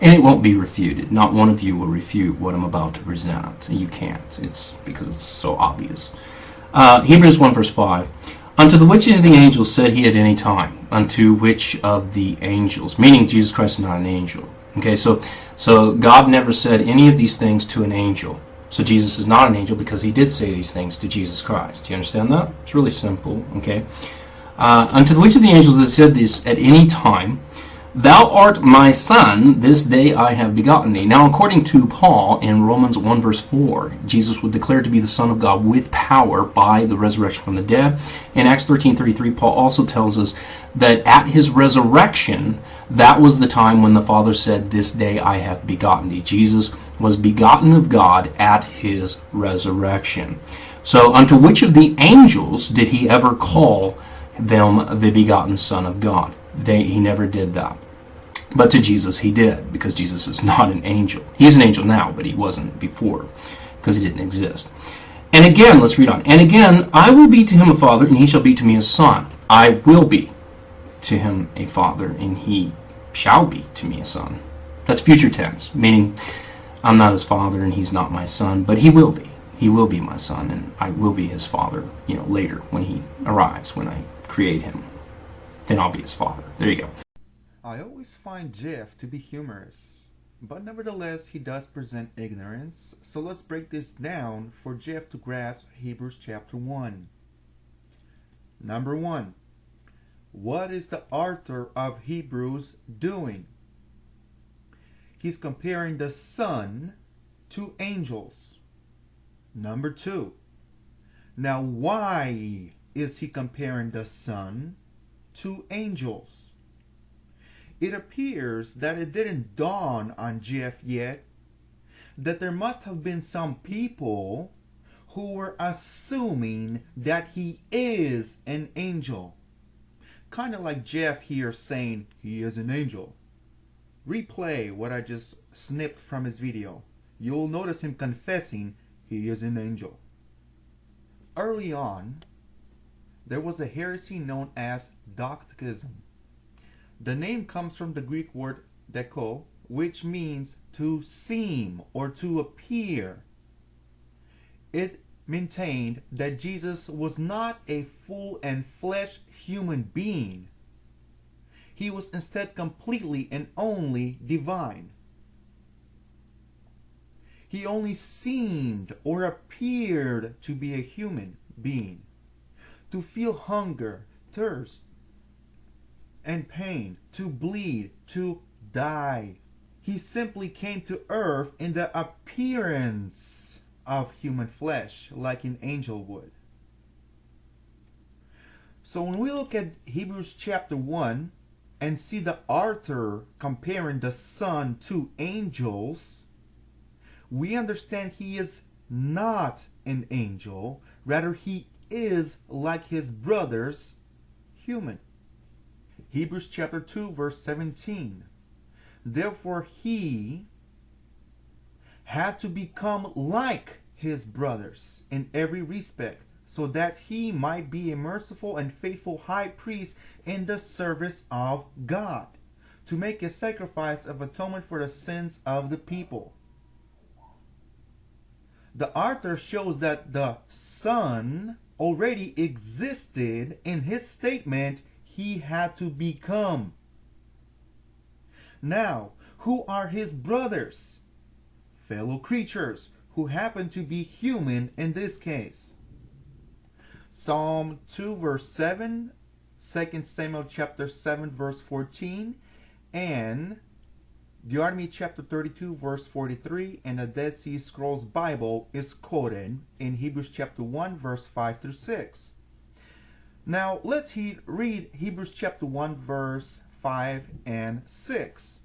And it won't be refuted. Not one of you will refute what I'm about to present. You can't. It's because it's so obvious. Hebrews 1 verse 5. Unto the which of the angels said he at any time? Unto which of the angels? Meaning Jesus Christ is not an angel. Okay, so God never said any of these things to an angel. So Jesus is not an angel because he did say these things to Jesus Christ. Do you understand that? It's really simple. Okay. Unto the which of the angels that said this at any time? Thou art my son, this day I have begotten thee. Now, according to Paul in Romans 1 verse 4, Jesus was declared to be the Son of God with power by the resurrection from the dead. In Acts 13:33, Paul also tells us that at his resurrection, that was the time when the Father said, this day I have begotten thee. Jesus was begotten of God at his resurrection. So, unto which of the angels did he ever call them the begotten Son of God? He never did that. But to Jesus he did, because Jesus is not an angel. He's an angel now, but he wasn't before, because he didn't exist. And again, let's read on. And again, I will be to him a father, and he shall be to me a son. I will be to him a father, and he shall be to me a son. That's future tense, meaning I'm not his father and he's not my son, but he will be. He will be my son, and I will be his father, later when he arrives, when I create him. Then I'll be his father. There you go. I always find Jeff to be humorous, but nevertheless he does present ignorance, so let's break this down for Jeff to grasp Hebrews chapter 1. Number 1. What is the author of Hebrews doing? He's comparing the Son to angels. Number 2. Now why is he comparing the Son to angels? It appears that it didn't dawn on Jeff yet that there must have been some people who were assuming that he is an angel. Kind of like Jeff here saying he is an angel. Replay what I just snipped from his video. You'll notice him confessing he is an angel. Early on, there was a heresy known as Docticism. The name comes from the Greek word deko, which means to seem or to appear. It maintained that Jesus was not a full and flesh human being. He was instead completely and only divine. He only seemed or appeared to be a human being, to feel hunger, thirst, and pain, to bleed, to die. He simply came to earth in the appearance of human flesh, like an angel would. So when we look at Hebrews chapter 1 and see the author comparing the Son to angels, we understand he is not an angel, rather he is like his brothers, human. Hebrews chapter 2 verse 17. Therefore he had to become like his brothers in every respect, so that he might be a merciful and faithful high priest in the service of God, to make a sacrifice of atonement for the sins of the people. The author shows that the Son already existed in his statement he had to become. Now, who are his brothers? Fellow creatures who happen to be human in this case. Psalm 2 verse 7, 2 Samuel chapter 7 verse 14, and Deuteronomy chapter 32 verse 43, and the Dead Sea Scrolls Bible is quoted in Hebrews chapter 1 verse 5 through 6. Now let's read Hebrews chapter 1 verse 5 and 6.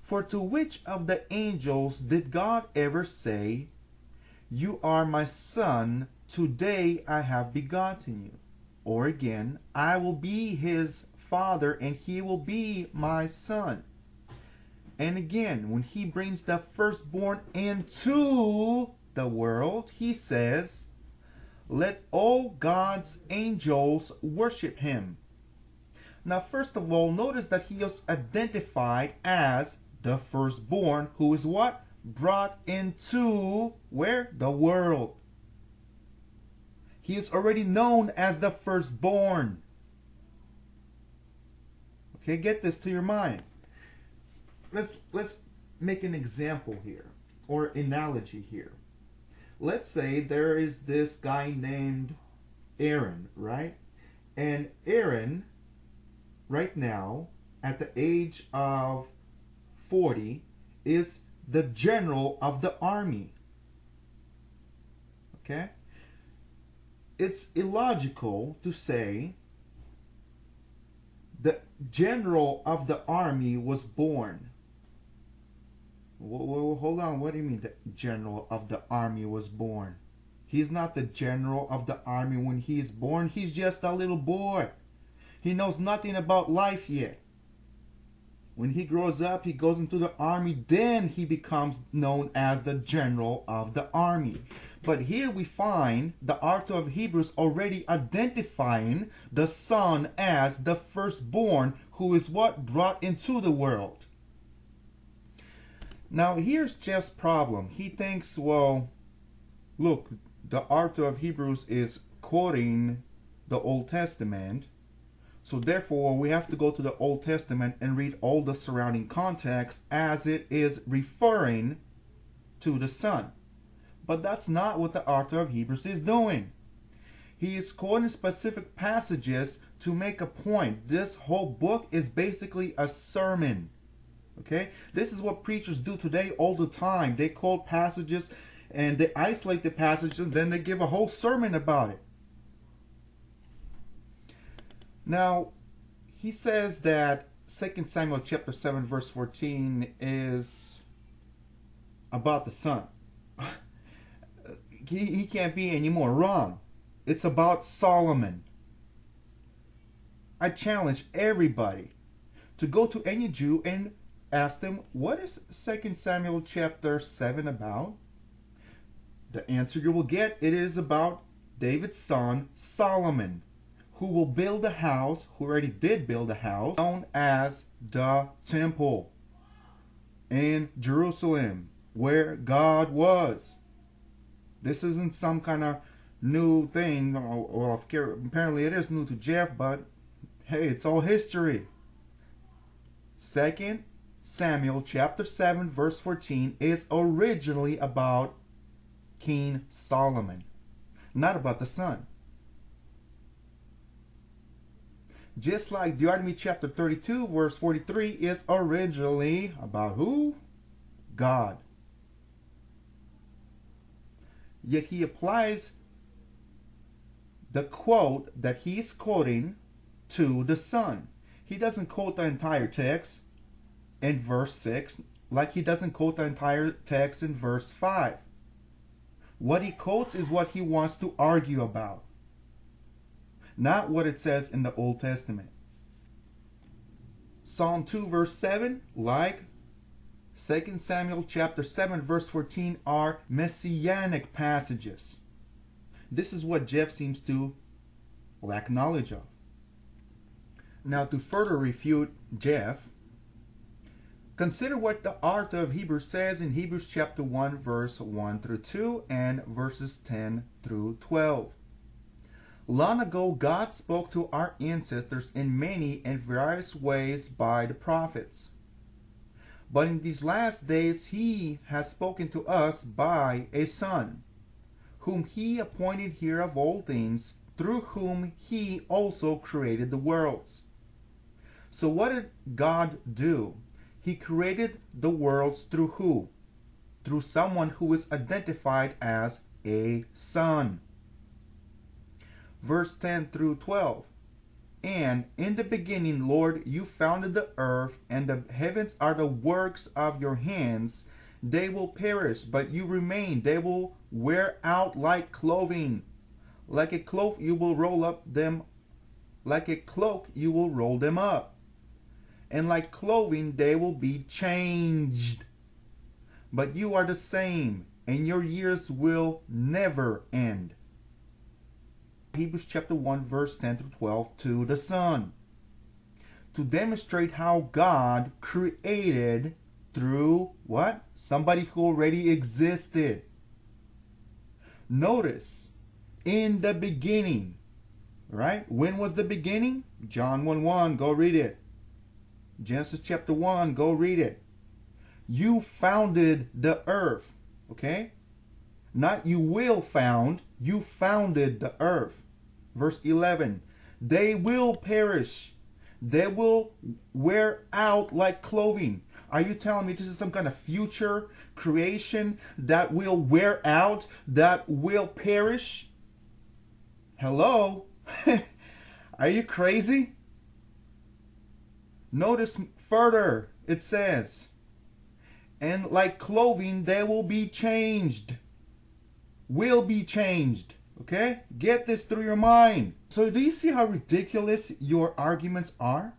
For to which of the angels did God ever say, "You are my son, today I have begotten you"? Or again, I will be his father and he will be my son. And again, when he brings the firstborn into the world, he says, let all God's angels worship him. Now, first of all, notice that he is identified as the firstborn, who is what? Brought into where? The world. He is already known as the firstborn. Okay, get this to your mind. Let's make an example here, or analogy here. Let's say there is this guy named Aaron, right? And Aaron, right now, at the age of 40, is the general of the army. Okay? It's illogical to say the general of the army was born. Hold on, what do you mean the general of the army was born? He's not the general of the army when he's born. He's just a little boy. He knows nothing about life yet. When he grows up, he goes into the army, then he becomes known as the general of the army. But here we find the author of Hebrews already identifying the son as the firstborn, who is what? Brought into the world. Now here's Jeff's problem. He thinks, well, look, the author of Hebrews is quoting the Old Testament, so therefore we have to go to the Old Testament and read all the surrounding context as it is referring to the Son. But that's not what the author of Hebrews is doing. He is quoting specific passages to make a point. This whole book is basically a sermon. Okay? This is what preachers do today all the time. They quote passages and they isolate the passages, then they give a whole sermon about it. Now, he says that 2 Samuel chapter 7 verse 14 is about the Son. He can't be any more wrong. It's about Solomon. I challenge everybody to go to any Jew and ask them, what is 2 Samuel chapter 7 about? The answer you will get, it is about David's son Solomon, who will build a house, who already did build a house, known as the temple in Jerusalem, where God was. This isn't some kind of new thing. Well, apparently it is new to Jeff, but hey, it's all history. 2 Samuel chapter 7 verse 14 is originally about King Solomon, not about the Son. Just like Deuteronomy chapter 32 verse 43 is originally about who? God. Yet he applies the quote that he's quoting to the Son. He doesn't quote the entire text in verse 6 like he doesn't quote the entire text in verse 5. What he quotes is what he wants to argue about, not what it says in the Old Testament. Psalm 2 verse 7, like 2 Samuel chapter 7 verse 14, are messianic passages. This is what Jeff seems to lack knowledge of. Now, to further refute Jeff, consider what the author of Hebrews says in Hebrews chapter 1 verse 1 through 2 and verses 10 through 12. Long ago, God spoke to our ancestors in many and various ways by the prophets. But in these last days, he has spoken to us by a Son, whom he appointed heir of all things, through whom he also created the worlds. So what did God do? He created the worlds through who? Through someone who is identified as a Son. Verse 10 through 12. And in the beginning, Lord, you founded the earth, and the heavens are the works of your hands. They will perish, but you remain. They will wear out like clothing. Like a cloth, you will roll up them Like a cloak, you will roll them up. And like clothing, they will be changed. But you are the same, and your years will never end. Hebrews chapter 1, verse 10 through 12, to the Son. To demonstrate how God created through what? Somebody who already existed. Notice, in the beginning, right? When was the beginning? John 1:1, go read it. Genesis chapter 1, go read it. You founded the earth, okay? Not you will found, you founded the earth. Verse 11, they will perish. They will wear out like clothing. Are you telling me this is some kind of future creation that will wear out, that will perish? Hello? Are you crazy? Notice further, it says, and like clothing, they will be changed. Will be changed. Okay? Get this through your mind. So do you see how ridiculous your arguments are?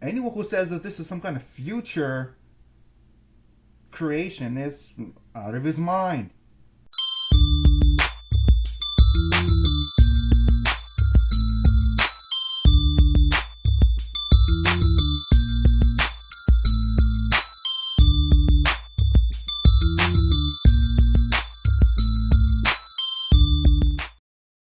Anyone who says that this is some kind of future creation is out of his mind.